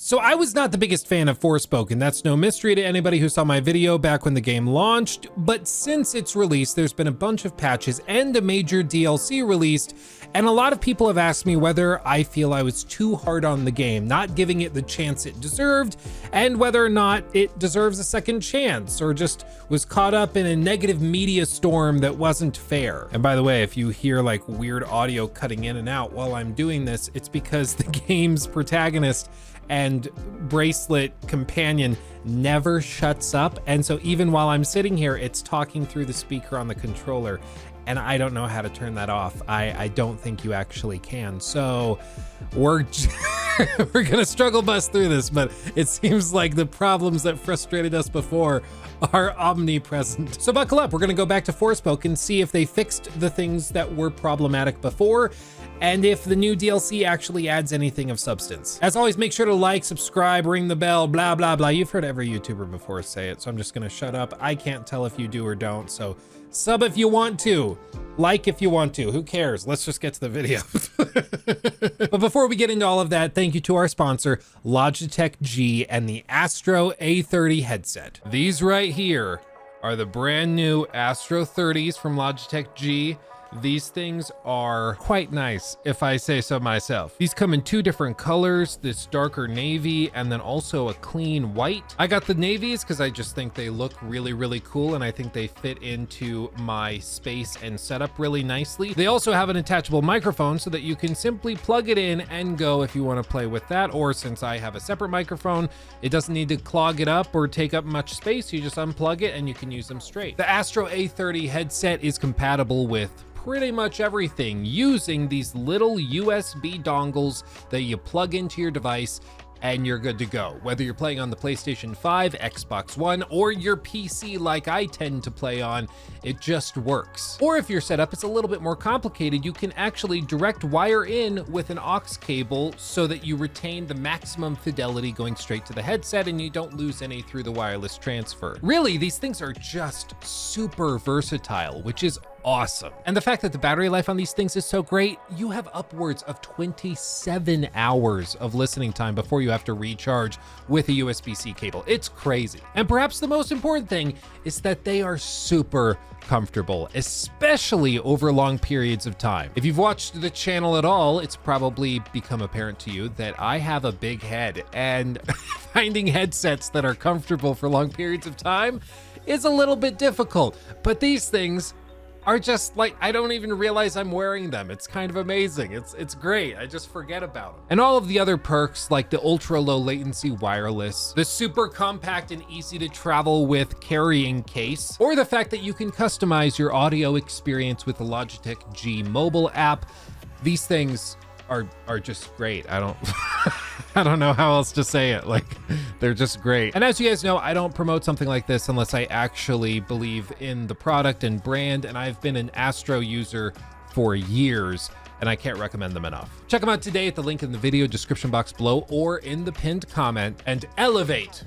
So I was not the biggest fan of Forspoken. That's no mystery to anybody who saw my video back when the game launched, but since its release, there's been a bunch of patches and a major DLC released, and a lot of people have asked me whether I feel I was too hard on the game, not giving it the chance it deserved, and whether or not it deserves a second chance, or just was caught up in a negative media storm that wasn't fair. And by the way, if you hear like weird audio cutting in and out while I'm doing this, it's because the game's protagonist and bracelet companion never shuts up, and so even while I'm sitting here, it's talking through the speaker on the controller, and I don't know how to turn that off. I don't think you actually can. So we're we're gonna struggle bust through this, but it seems like the problems that frustrated us before are omnipresent. So buckle up, we're gonna go back to Forspoken, see if they fixed the things that were problematic before, and if the new DLC actually adds anything of substance. As always, make sure to like, subscribe, ring the bell, blah, blah, blah. You've heard every YouTuber before say it, so I'm just gonna shut up. I can't tell if you do or don't, so sub if you want to, like if you want to, who cares? Let's just get to the video. But before we get into all of that, thank you to our sponsor, Logitech G and the Astro A30 headset. These right here are the brand new Astro 30s from Logitech G. These things are quite nice, if I say so myself. These come in two different colors, this darker navy and then also a clean white. I got the navies because I just think they look really, really cool, and I think they fit into my space and setup really nicely. They also have an attachable microphone so that you can simply plug it in and go if you want to play with that, or since I have a separate microphone, it doesn't need to clog it up or take up much space. You just unplug it and you can use them straight. The Astro A30 headset is compatible with pretty much everything using these little USB dongles that you plug into your device and you're good to go. Whether you're playing on the PlayStation 5, Xbox One, or your PC like I tend to play on, it just works. Or if your setup is a little bit more complicated, you can actually direct wire in with an aux cable so that you retain the maximum fidelity going straight to the headset and you don't lose any through the wireless transfer. Really, these things are just super versatile, which is awesome. And the fact that the battery life on these things is so great, you have upwards of 27 hours of listening time before you have to recharge with a USB-C cable. It's crazy. And perhaps the most important thing is that they are super comfortable, especially over long periods of time. If you've watched the channel at all, it's probably become apparent to you that I have a big head, and finding headsets that are comfortable for long periods of time is a little bit difficult. But these things are just like, I don't even realize I'm wearing them. It's kind of amazing. It's great. I just forget about them. And all of the other perks like the ultra low latency wireless, the super compact and easy to travel with carrying case, or the fact that you can customize your audio experience with the Logitech G mobile app. These things are just great. I don't know how else to say it. Like, they're just great. And as you guys know, I don't promote something like this unless I actually believe in the product and brand, and I've been an Astro user for years, and I can't recommend them enough. Check them out today at the link in the video description box below or in the pinned comment, and elevate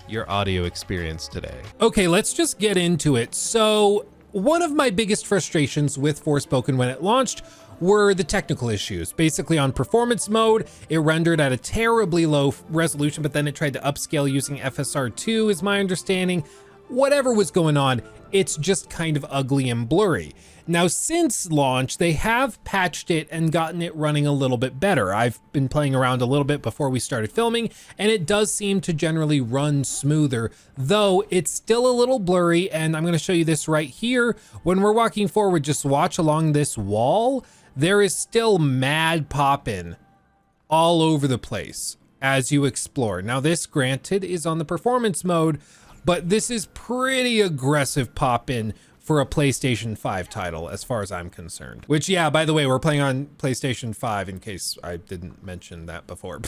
your audio experience today. Okay, let's just get into it. So one of my biggest frustrations with Forspoken when it launched were the technical issues. Basically on performance mode, it rendered at a terribly low resolution, but then it tried to upscale using FSR2 is my understanding. Whatever was going on, it's just kind of ugly and blurry. Now, since launch, they have patched it and gotten it running a little bit better. I've been playing around a little bit before we started filming, and it does seem to generally run smoother, though it's still a little blurry, and I'm gonna show you this right here. When we're walking forward, just watch along this wall. There is still mad pop-in all over the place as you explore. Now this, granted, is on the performance mode, but this is pretty aggressive pop-in for a PlayStation 5 title, as far as I'm concerned. Which, yeah, by the way, we're playing on PlayStation 5 in case I didn't mention that before.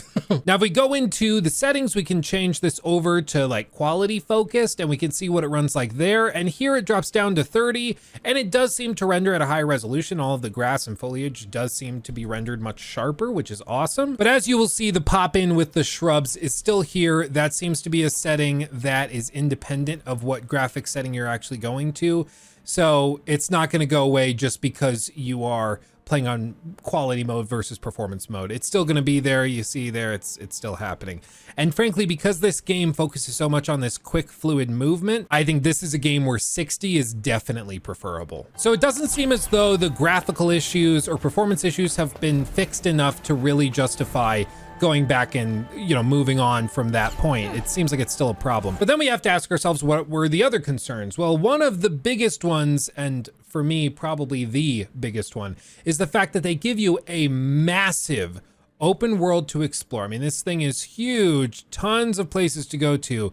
Now, if we go into the settings, we can change this over to like quality focused, and we can see what it runs like there. And here it drops down to 30, and it does seem to render at a high resolution. All of the grass and foliage does seem to be rendered much sharper, which is awesome. But as you will see, the pop-in with the shrubs is still here. That seems to be a setting that is independent of what graphics setting you're actually going to. So it's not going to go away just because you are playing on quality mode versus performance mode. It's still gonna be there. You see there, it's still happening. And frankly, because this game focuses so much on this quick fluid movement, I think this is a game where 60 is definitely preferable. So it doesn't seem as though the graphical issues or performance issues have been fixed enough to really justify going back and, you know, moving on from that point. It seems like it's still a problem. But then we have to ask ourselves, what were the other concerns? Well, one of the biggest ones, and for me, probably the biggest one, is the fact that they give you a massive open world to explore. I mean, this thing is huge, tons of places to go to.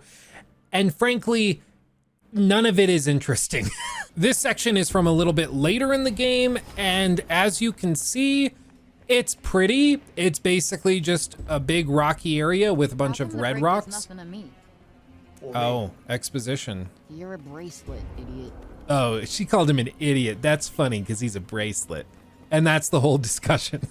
And frankly, none of it is interesting. This section is from a little bit later in the game, and as you can see, it's pretty. It's basically just a big rocky area with a bunch of red rocks. Oh, exposition. You're a bracelet, idiot. Oh, she called him an idiot. That's funny because he's a bracelet. And that's the whole discussion.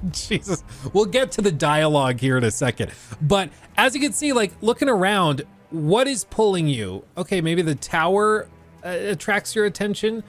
Jesus. We'll get to the dialogue here in a second. But as you can see, like looking around, what is pulling you? Okay, maybe the tower attracts your attention.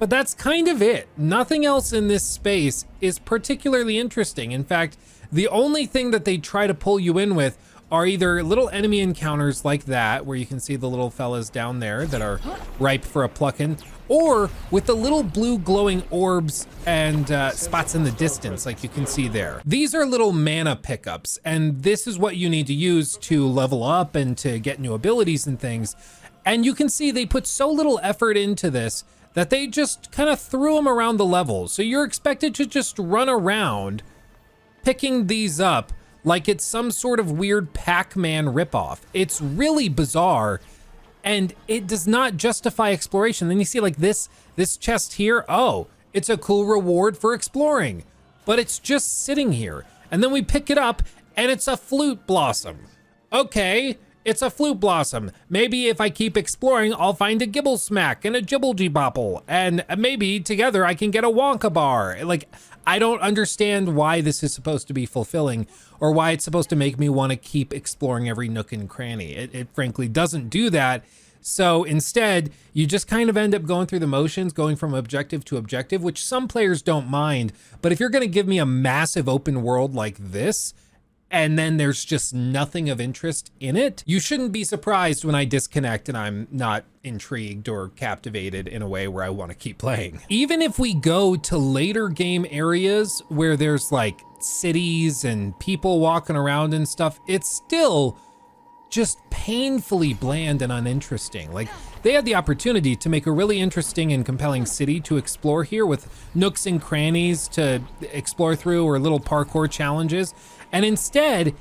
But that's kind of it. Nothing else in this space is particularly interesting. In fact, the only thing that they try to pull you in with are either little enemy encounters like that, where you can see the little fellas down there that are ripe for a plucking, or with the little blue glowing orbs and spots in the distance, like you can see there. These are little mana pickups, and this is what you need to use to level up and to get new abilities and things. And you can see they put so little effort into this that they just kind of threw them around the level. So you're expected to just run around picking these up like it's some sort of weird Pac-Man ripoff. It's really bizarre, and it does not justify exploration. Then you see like this chest here. Oh, it's a cool reward for exploring, but it's just sitting here. And then we pick it up and it's a flute blossom. Okay. It's a flute blossom. Maybe if I keep exploring, I'll find a gibble smack and a jibble bopple, and maybe together I can get a Wonka bar. Like, I don't understand why this is supposed to be fulfilling or why it's supposed to make me want to keep exploring every nook and cranny. It frankly doesn't do that. So instead, you just kind of end up going through the motions, going from objective to objective, which some players don't mind. But if you're going to give me a massive open world like this, and then there's just nothing of interest in it, you shouldn't be surprised when I disconnect and I'm not intrigued or captivated in a way where I want to keep playing. Even if we go to later game areas where there's like cities and people walking around and stuff, it's still just painfully bland and uninteresting. Like, they had the opportunity to make a really interesting and compelling city to explore here with nooks and crannies to explore through or little parkour challenges. And instead,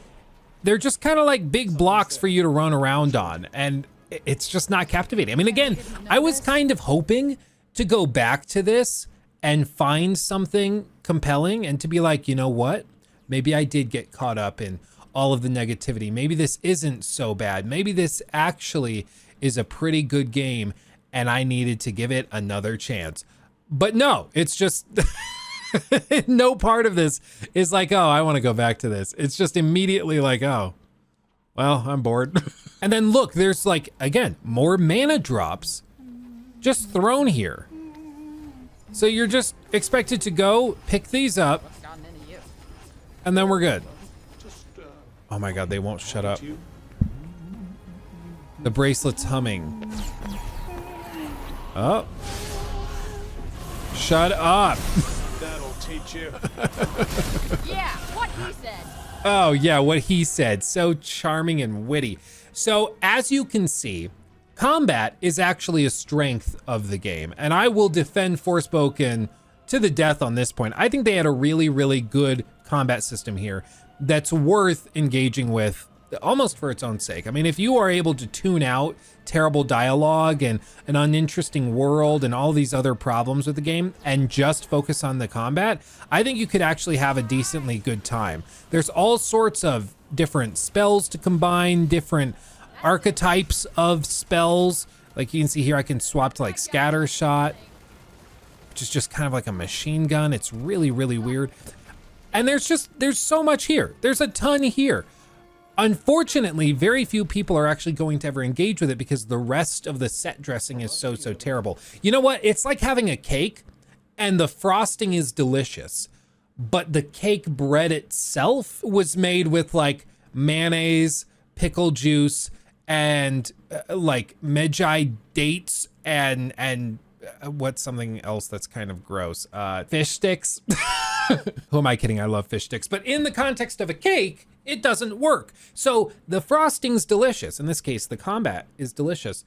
they're just kind of like big blocks for you to run around on. And it's just not captivating. I mean, again, I was kind of hoping to go back to this and find something compelling and to be like, you know what? Maybe I did get caught up in all of the negativity. Maybe this isn't so bad. Maybe this actually is a pretty good game and I needed to give it another chance. But no, it's just... no part of this is like, oh, I want to go back to this. It's just immediately like, oh, well, I'm bored. And then look, there's like, again, more mana drops just thrown here. So you're just expected to go pick these up and then we're good. Oh my God, they won't shut up. The bracelet's humming. Oh. Shut up. Teach you. Yeah, what he said. Oh yeah, what he said. So charming and witty. So as you can see, combat is actually a strength of the game, and I will defend Forspoken to the death on this point. I think they had a really, really good combat system here that's worth engaging with almost for its own sake. I mean, if you are able to tune out terrible dialogue and an uninteresting world and all these other problems with the game and just focus on the combat, I think you could actually have a decently good time. There's all sorts of different spells to combine, different archetypes of spells. Like you can see here, I can swap to like scatter shot, which is just kind of like a machine gun. It's really, really weird. And there's so much here. There's a ton here. Unfortunately, very few people are actually going to ever engage with it because the rest of the set dressing is so terrible. You know what? It's like having a cake and the frosting is delicious. But the cake bread itself was made with like mayonnaise, pickle juice, and like Magi dates and what's something else that's kind of gross? Fish sticks. Who am I kidding? I love fish sticks. But in the context of a cake, it doesn't work. So the frosting's delicious. In this case, the combat is delicious.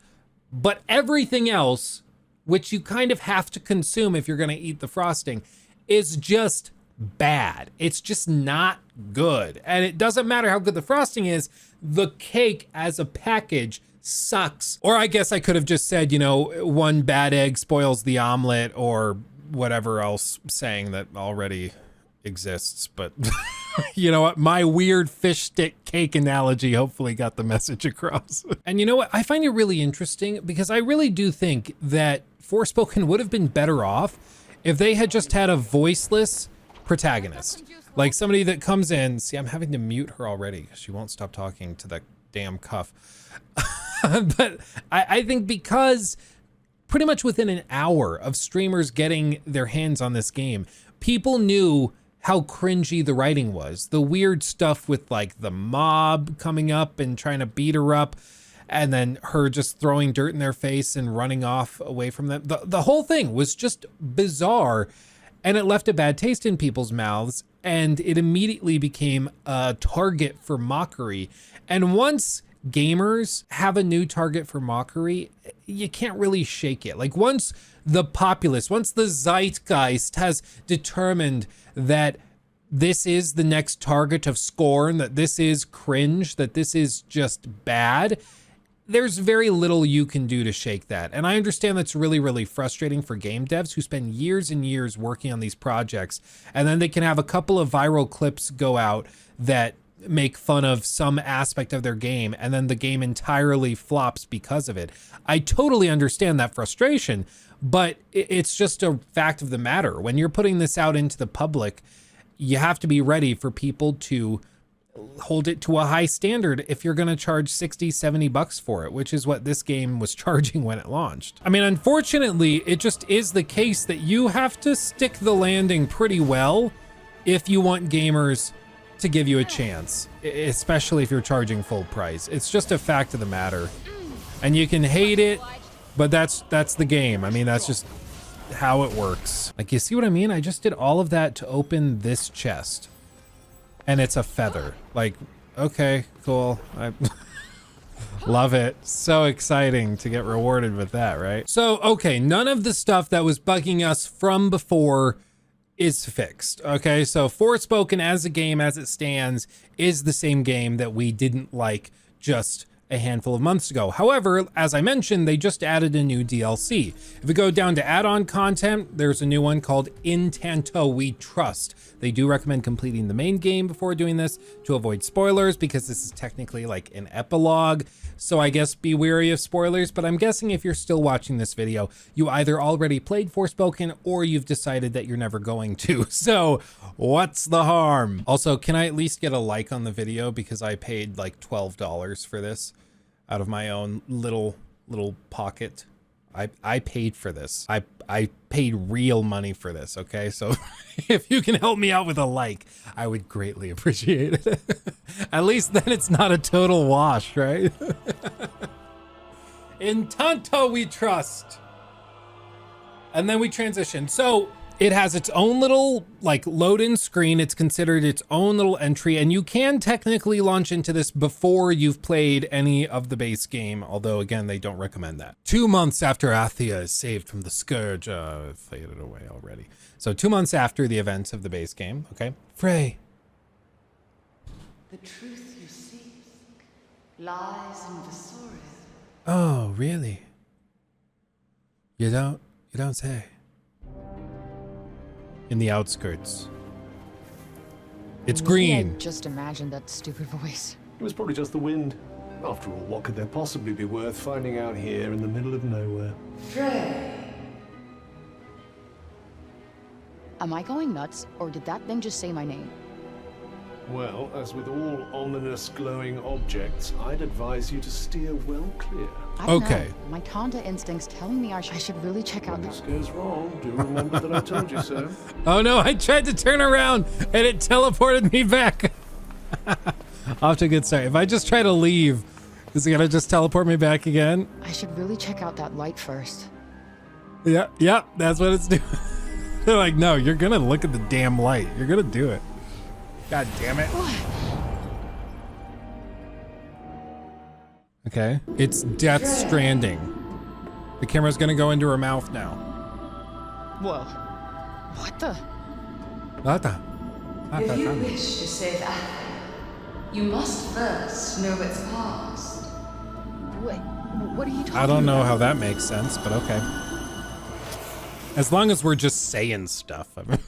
But everything else, which you kind of have to consume if you're gonna eat the frosting, is just bad. It's just not good. And it doesn't matter how good the frosting is, the cake as a package sucks. Or I guess I could have just said, you know, one bad egg spoils the omelet, or whatever else saying that already exists. But you know what? My weird fish stick cake analogy hopefully got the message across. And you know what? I find it really interesting because I really do think that Forspoken would have been better off if they had just had a voiceless protagonist. Like somebody that comes in. See, I'm having to mute her already because she won't stop talking to that damn cuff. But I think because pretty much within an hour of streamers getting their hands on this game, people knew how cringy the writing was. The weird stuff with like the mob coming up and trying to beat her up, and then her just throwing dirt in their face and running off away from them. The whole thing was just bizarre, and it left a bad taste in people's mouths, and it immediately became a target for mockery. And once gamers have a new target for mockery, you can't really shake it. Like once the populace, once the zeitgeist has determined that this is the next target of scorn, that this is cringe, that this is just bad, there's very little you can do to shake that. And I understand that's really, really frustrating for game devs who spend years and years working on these projects, and then they can have a couple of viral clips go out that make fun of some aspect of their game, and then the game entirely flops because of it. I totally understand that frustration, but it's just a fact of the matter. When you're putting this out into the public, you have to be ready for people to hold it to a high standard if you're going to charge 60, 70 bucks for it, which is what this game was charging when it launched. I mean, unfortunately, it just is the case that you have to stick the landing pretty well if you want gamers to give you a chance, especially if you're charging full price. It's just a fact of the matter. And you can hate it, but that's the game. I mean, that's just how it works. Like, you see what I mean? I just did all of that to open this chest, and it's a feather. Like, okay, cool. I love it. So exciting to get rewarded with that, right? So, okay, none of the stuff that was bugging us from before is fixed. Okay, so Forspoken as a game as it stands is the same game that we didn't like just a handful of months ago. However, as I mentioned, they just added a new DLC. If we go down to add-on content, there's a new one called In Tanto We Trust. They do recommend completing the main game before doing this to avoid spoilers, because this is technically like an epilogue. So I guess be wary of spoilers, but I'm guessing if you're still watching this video, you either already played Forspoken or you've decided that you're never going to. So what's the harm? Also, can I at least get a like on the video, because I paid like $12 for this out of my own little pocket. I paid for this. I paid real money for this, okay? So if you can help me out with a like, I would greatly appreciate it. At least then it's not a total wash, right? In Tanto we trust. And then we transition. So it has its own little like load-in screen. It's considered its own little entry, and you can technically launch into this before you've played any of the base game, although again, they don't recommend that. 2 months after Athia is saved from the scourge, it faded away already. So 2 months after the events of the base game, okay? Frey. The truth you seek lies in Vesoria. Oh, really? You don't say. In the outskirts. It's green. I just imagined that stupid voice. It was probably just the wind. After all, what could there possibly be worth finding out here in the middle of nowhere? Frey. Am I going nuts, or did that thing just say my name? Well, as with all ominous glowing objects, I'd advise you to steer well clear. I don't Okay. know. My Tonda instinct's telling me I should really check out When that. this goes wrong, do remember that I told you so. Oh no, I tried to turn around and it teleported me back. Off to a good start. If I just try to leave, is it gonna just teleport me back again? I should really check out that light first. Yeah, that's what it's doing. They're like, no, you're gonna look at the damn light. You're gonna do it. God damn it. Okay, it's Death Stranding. The camera's gonna go into her mouth now. Whoa. What the? If you wish to save Athens, you must first know its past. Wait, what are you talking I don't know about? how that makes sense, but okay. As long as we're just saying stuff. I mean,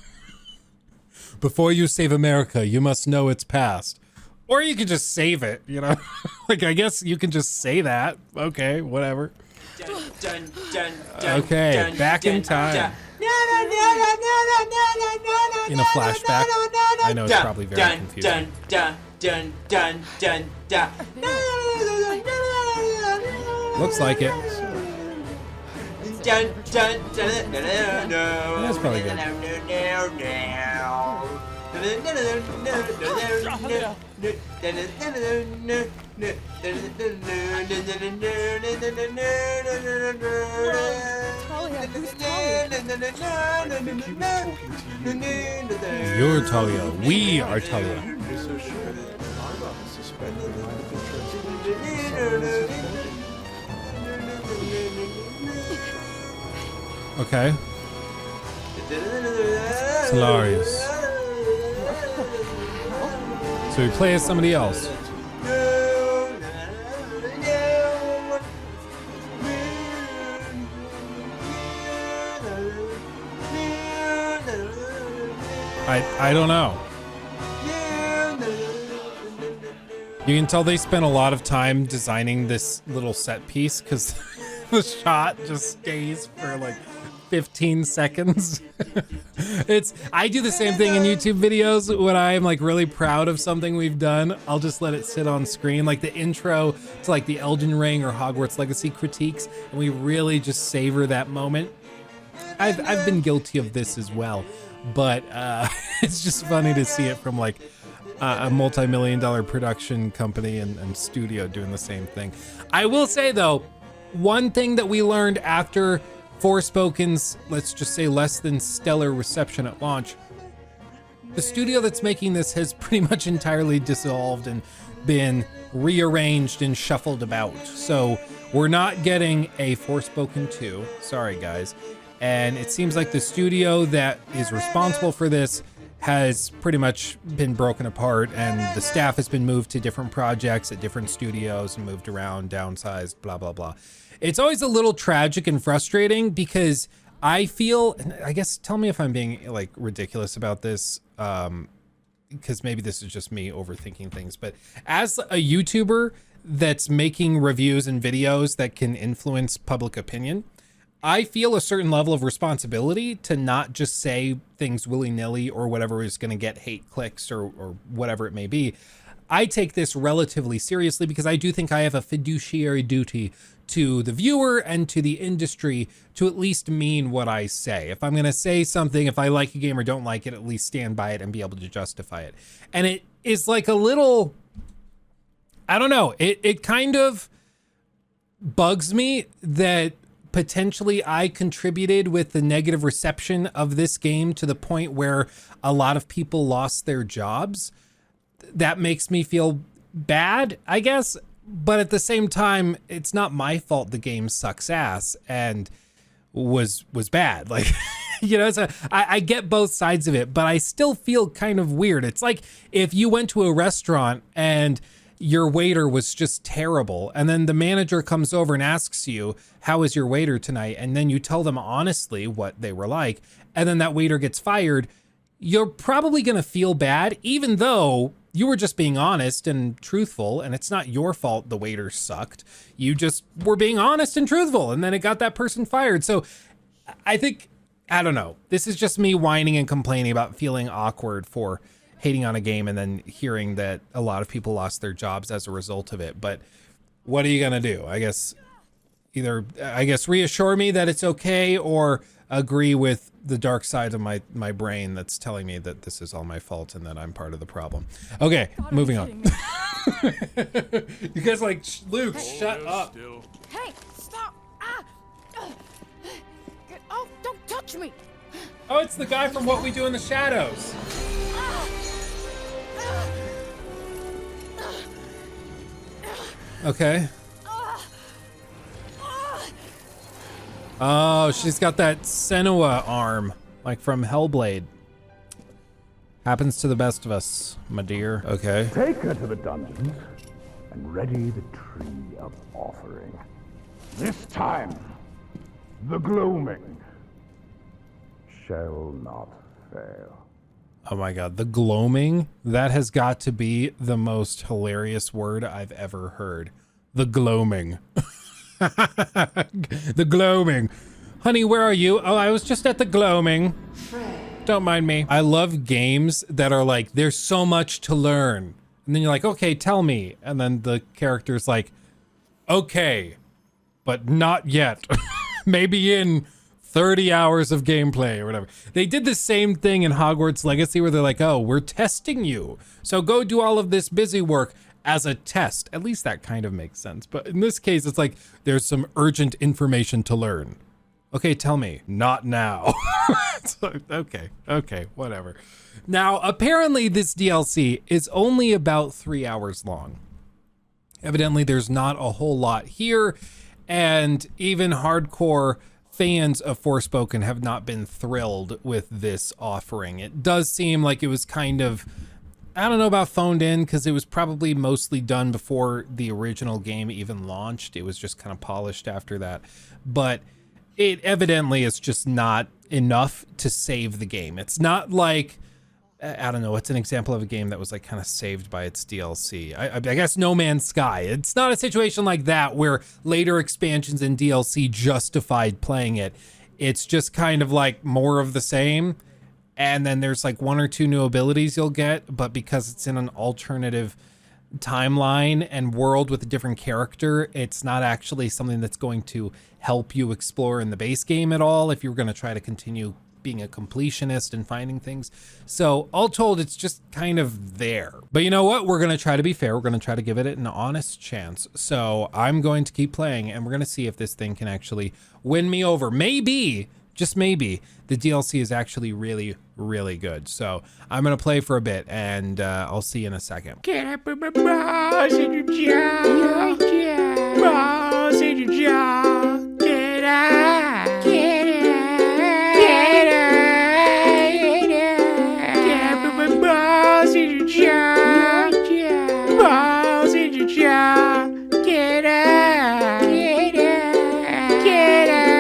before you save America, you must know its past. Or you could just save it, you know? Like, I guess you can just say that. Okay, whatever. Okay, back in time. In a flashback. I know it's probably very confusing. Looks like it. That's probably good. You're Talia. We are Talia. You're so sure. I rather suspect that it might have been transmitted to Okay. Hilarious. So we play as somebody else. I don't know. You can tell they spent a lot of time designing this little set piece because the shot just stays for like 15 seconds. I do the same thing in YouTube videos when I'm like really proud of something we've done. I'll just let it sit on screen, like the intro to like the Elden Ring or Hogwarts Legacy critiques, and we really just savor that moment. I've been guilty of this as well, but it's just funny to see it from like a multi-million-dollar production company and studio doing the same thing. I will say though, one thing that we learned after Forspoken's, let's just say, less than stellar reception at launch, the studio that's making this has pretty much entirely dissolved and been rearranged and shuffled about. So we're not getting a Forspoken 2, sorry guys. And it seems like the studio that is responsible for this has pretty much been broken apart, and the staff has been moved to different projects at different studios and moved around, downsized, blah, blah, blah. It's always a little tragic and frustrating because I feel, and I guess tell me if I'm being like ridiculous about this, because maybe this is just me overthinking things, but as a YouTuber that's making reviews and videos that can influence public opinion, I feel a certain level of responsibility to not just say things willy-nilly or whatever is going to get hate clicks or whatever it may be. I take this relatively seriously because I do think I have a fiduciary duty to the viewer and to the industry to at least mean what I say. If I'm going to say something, if I like a game or don't like it, at least stand by it and be able to justify it. And it is like a little, I don't know, it kind of bugs me that potentially I contributed with the negative reception of this game to the point where a lot of people lost their jobs. That makes me feel bad, I guess. But at the same time, it's not my fault the game sucks ass and was bad. Like, you know, so I get both sides of it, but I still feel kind of weird. It's like if you went to a restaurant and your waiter was just terrible, and then the manager comes over and asks you, how is your waiter tonight? And then you tell them honestly what they were like, and then that waiter gets fired. You're probably gonna feel bad, even though you were just being honest and truthful, and it's not your fault the waiter sucked. You just were being honest and truthful, and then it got that person fired. So I think, I don't know, this is just me whining and complaining about feeling awkward for hating on a game and then hearing that a lot of people lost their jobs as a result of it. But what are you gonna do? I guess reassure me that it's okay, or agree with the dark side of my brain that's telling me that this is all my fault and that I'm part of the problem. Okay, moving on. You guys like, Luke, shut up. Hey, stop! Get off! Don't touch me! Oh, it's the guy from What We Do in the Shadows. Okay. Oh, she's got that Senua arm, like from Hellblade. Happens to the best of us, my dear. Okay. Take her to the dungeons and ready the tree of offering. This time, the gloaming shall not fail. Oh my god, the gloaming? That has got to be the most hilarious word I've ever heard. The gloaming. The gloaming. Honey, where are you? Oh, I was just at the gloaming. Don't mind me. I love games that are like, there's so much to learn. And then you're like, okay, tell me. And then the character's like, okay, but not yet. Maybe in 30 hours of gameplay or whatever. They did the same thing in Hogwarts Legacy where they're like, oh, we're testing you, so go do all of this busy work as a test. At least that kind of makes sense. But in this case, it's like, there's some urgent information to learn. Okay, tell me. Not now. It's like, okay, whatever. Now, apparently this DLC is only about 3 hours long. Evidently, there's not a whole lot here, and even hardcore fans of Forspoken have not been thrilled with this offering. It does seem like it was kind of, I don't know about phoned in, because it was probably mostly done before the original game even launched. It was just kind of polished after that. But it evidently is just not enough to save the game. It's not like, I don't know, what's an example of a game that was like kind of saved by its DLC? I guess No Man's Sky. It's not a situation like that where later expansions and DLC justified playing it. It's just kind of like more of the same. And then there's like 1 or 2 new abilities you'll get, but because it's in an alternative timeline and world with a different character, it's not actually something that's going to help you explore in the base game at all if you're going to try to continue being a completionist and finding things. So all told, it's just kind of there. But you know what? We're going to try to be fair. We're going to try to give it an honest chance. So I'm going to keep playing, and we're going to see if this thing can actually win me over. Maybe, just maybe, the DLC is actually really, really good. So I'm going to play for a bit, and I'll see you in a second. Get up with my balls in your jaw, yeah. Balls in your jaw. Get out, get out, get out, get up with my balls in your jaw, yeah. Balls in your jaw. Get out, get out, get out.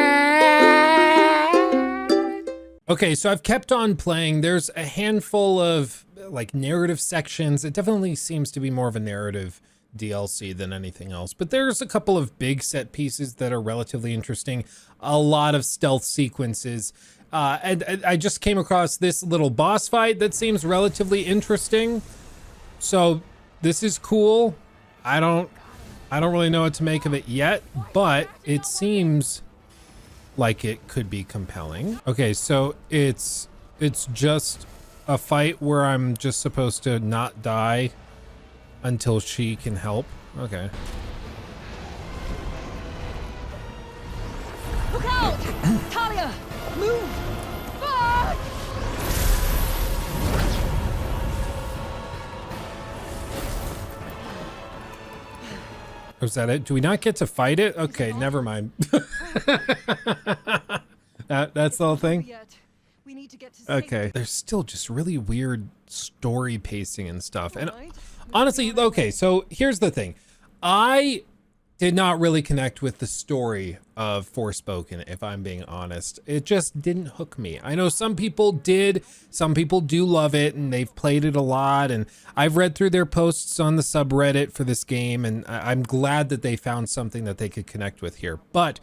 Okay, so I've kept on playing. There's a handful of like narrative sections. It definitely seems to be more of a narrative DLC than anything else, but there's a couple of big set pieces that are relatively interesting, a lot of stealth sequences, and I just came across this little boss fight that seems relatively interesting. So this is cool. I don't really know what to make of it yet, but it seems like it could be compelling. Okay, so it's just a fight where I'm just supposed to not die until she can help. Okay. Look out! Talia! Move! Fuck! Was that it? Do we not get to fight it? Okay, never mind. That's the whole thing? We need to get to Okay. There's still just really weird story pacing and stuff. And honestly, okay, so here's the thing. I did not really connect with the story of Forspoken, if I'm being honest. It just didn't hook me. I know some people did. Some people do love it, and they've played it a lot. And I've read through their posts on the subreddit for this game, and I'm glad that they found something that they could connect with here. But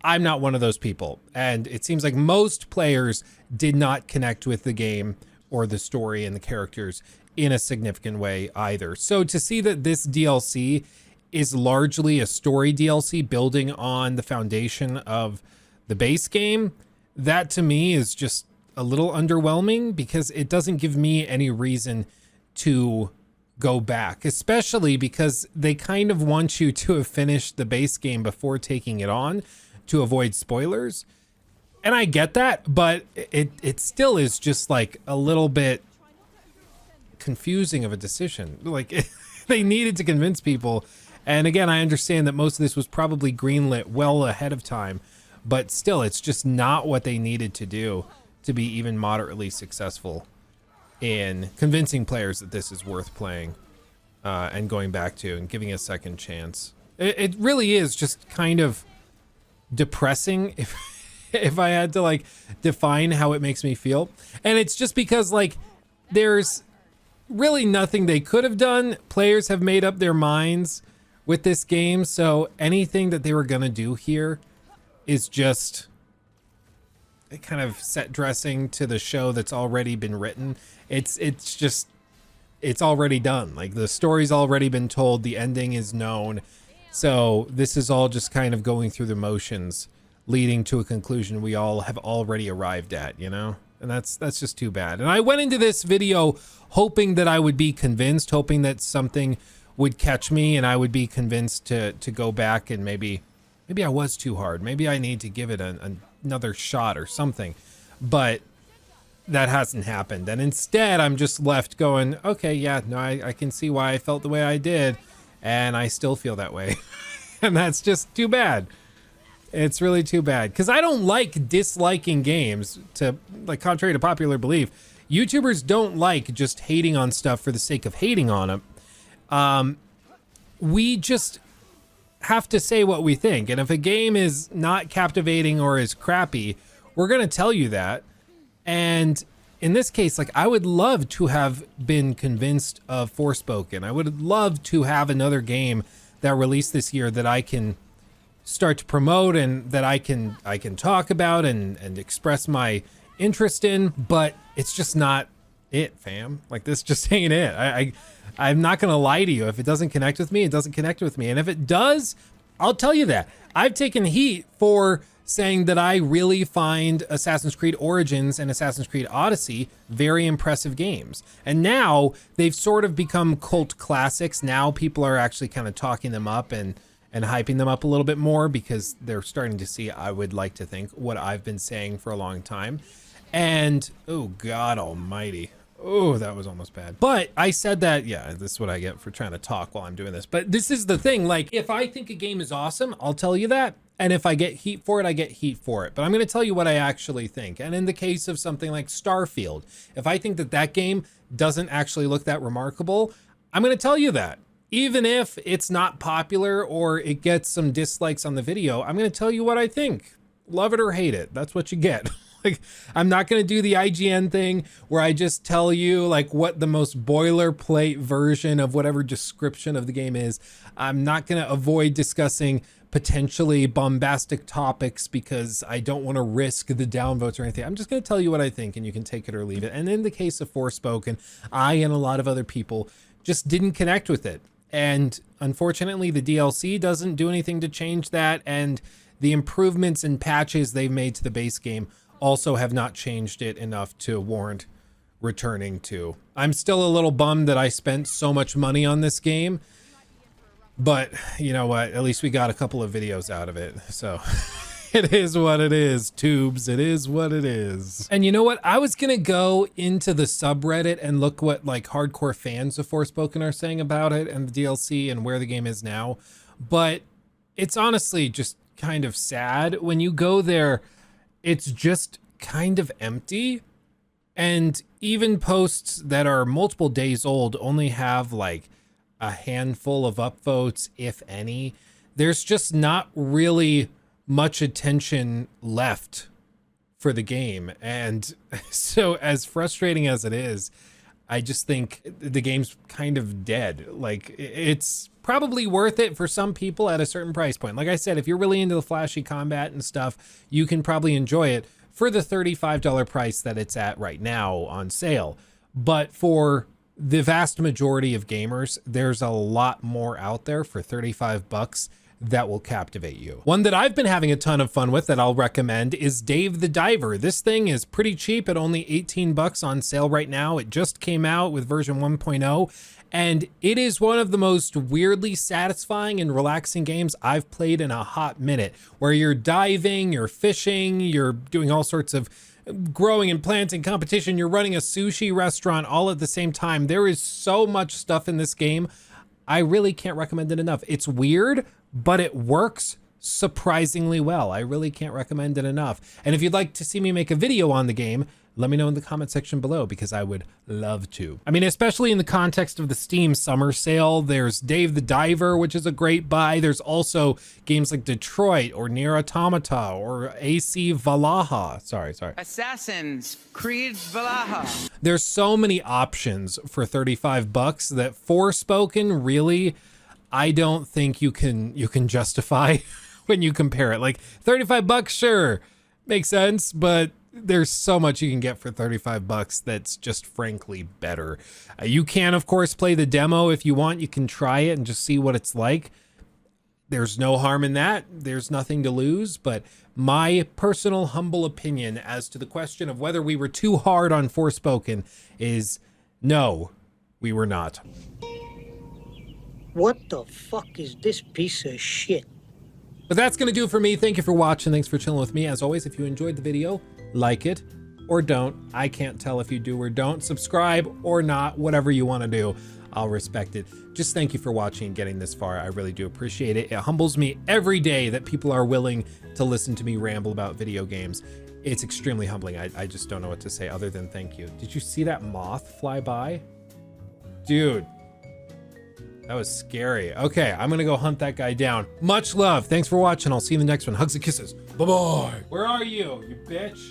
I'm not one of those people. And it seems like most players did not connect with the game or the story and the characters in a significant way either. So to see that this DLC is largely a story DLC building on the foundation of the base game, that to me is just a little underwhelming, because it doesn't give me any reason to go back, especially because they kind of want you to have finished the base game before taking it on to avoid spoilers. And I get that, but it still is just like a little bit confusing of a decision. Like they needed to convince people. And again, I understand that most of this was probably greenlit well ahead of time, but still, it's just not what they needed to do to be even moderately successful in convincing players that this is worth playing and going back to and giving a second chance. It really is just kind of depressing if I had to like define how it makes me feel. And it's just because like there's really nothing they could have done. Players have made up their minds with this game, so anything that they were gonna do here is just kind of set dressing to the show that's already been written. It's already done. Like the story's already been told, the ending is known. So this is all just kind of going through the motions, leading to a conclusion we all have already arrived at, you know? And that's just too bad. And I went into this video hoping that I would be convinced, hoping that something would catch me and I would be convinced to go back, and maybe I was too hard. Maybe I need to give it another shot or something. But that hasn't happened. And instead, I'm just left going, okay, yeah, no, I can see why I felt the way I did. And I still feel that way. And that's just too bad. It's really too bad. Because I don't like disliking games, to like contrary to popular belief. YouTubers don't like just hating on stuff for the sake of hating on them. We just have to say what we think. And if a game is not captivating or is crappy, we're going to tell you that. And in this case, like, I would love to have been convinced of Forspoken. I would love to have another game that released this year that I can start to promote and that I can talk about and express my interest in, but it's just not it, fam. Like, this just ain't it. I'm not gonna lie to you. If it doesn't connect with me, it doesn't connect with me. And if it does, I'll tell you that. I've taken heat for saying that I really find Assassin's Creed Origins and Assassin's Creed Odyssey very impressive games. And now they've sort of become cult classics. Now people are actually kind of talking them up and hyping them up a little bit more, because they're starting to see, I would like to think, what I've been saying for a long time. And, oh God almighty. Oh, that was almost bad. But I said that, yeah, this is what I get for trying to talk while I'm doing this. But this is the thing, like, if I think a game is awesome, I'll tell you that. And if I get heat for it, I get heat for it. But I'm going to tell you what I actually think. And in the case of something like Starfield, if I think that that game doesn't actually look that remarkable, I'm going to tell you that. Even if it's not popular or it gets some dislikes on the video, I'm going to tell you what I think. Love it or hate it. That's what you get. Like, I'm not going to do the IGN thing where I just tell you like what the most boilerplate version of whatever description of the game is. I'm not going to avoid discussing potentially bombastic topics because I don't want to risk the downvotes or anything. I'm just going to tell you what I think, and you can take it or leave it. And in the case of Forspoken, I and a lot of other people just didn't connect with it. And unfortunately, the DLC doesn't do anything to change that. And the improvements and patches they've made to the base game also have not changed it enough to warrant returning to. I'm still a little bummed that I spent so much money on this game, but you know what? At least we got a couple of videos out of it. So it is what it is, tubes. It is what it is. And you know what? I was gonna go into the subreddit and look what like hardcore fans of Forspoken are saying about it and the DLC and where the game is now, but it's honestly just kind of sad. When you go there, it's just kind of empty. And even posts that are multiple days old only have like a handful of upvotes, if any. There's just not really much attention left for the game. And so as frustrating as it is, I just think the game's kind of dead. Like, it's probably worth it for some people at a certain price point. Like I said, if you're really into the flashy combat and stuff, you can probably enjoy it for the $35 price that it's at right now on sale. But for the vast majority of gamers, there's a lot more out there for 35 bucks that will captivate you. One that I've been having a ton of fun with that I'll recommend is Dave the Diver. This thing is pretty cheap at only 18 bucks on sale right now. It just came out with version 1.0, and it is one of the most weirdly satisfying and relaxing games I've played in a hot minute, where you're diving, you're fishing, you're doing all sorts of growing and planting competition, you're running a sushi restaurant all at the same time. There is so much stuff in this game. I really can't recommend it enough. It's weird, but it works surprisingly well. I really can't recommend it enough. And if you'd like to see me make a video on the game, let me know in the comment section below, because I would love to. I mean, especially in the context of the Steam summer sale, there's Dave the Diver, which is a great buy. There's also games like Detroit or Nier Automata or AC Valhalla. Sorry. Assassin's Creed Valhalla. There's so many options for 35 bucks that Forspoken really, I don't think you can justify when you compare it. Like 35 bucks, sure, makes sense, but there's so much you can get for 35 bucks that's just frankly better. You can, of course, play the demo if you want. You can try it and just see what it's like. There's no harm in that. There's nothing to lose. But my personal humble opinion as to the question of whether we were too hard on Forspoken is no, we were not. What the fuck is this piece of shit? But that's going to do it for me. Thank you for watching. Thanks for chilling with me. As always, if you enjoyed the video, like it or don't. I can't tell if you do or don't. Subscribe or not, whatever you want to do. I'll respect it. Just thank you for watching and getting this far. I really do appreciate it. It humbles me every day that people are willing to listen to me ramble about video games. It's extremely humbling. I just don't know what to say other than thank you. Did you see that moth fly by? Dude, that was scary. Okay, I'm gonna go hunt that guy down. Much love. Thanks for watching. I'll see you in the next one. Hugs and kisses. Bye-bye. Where are you bitch?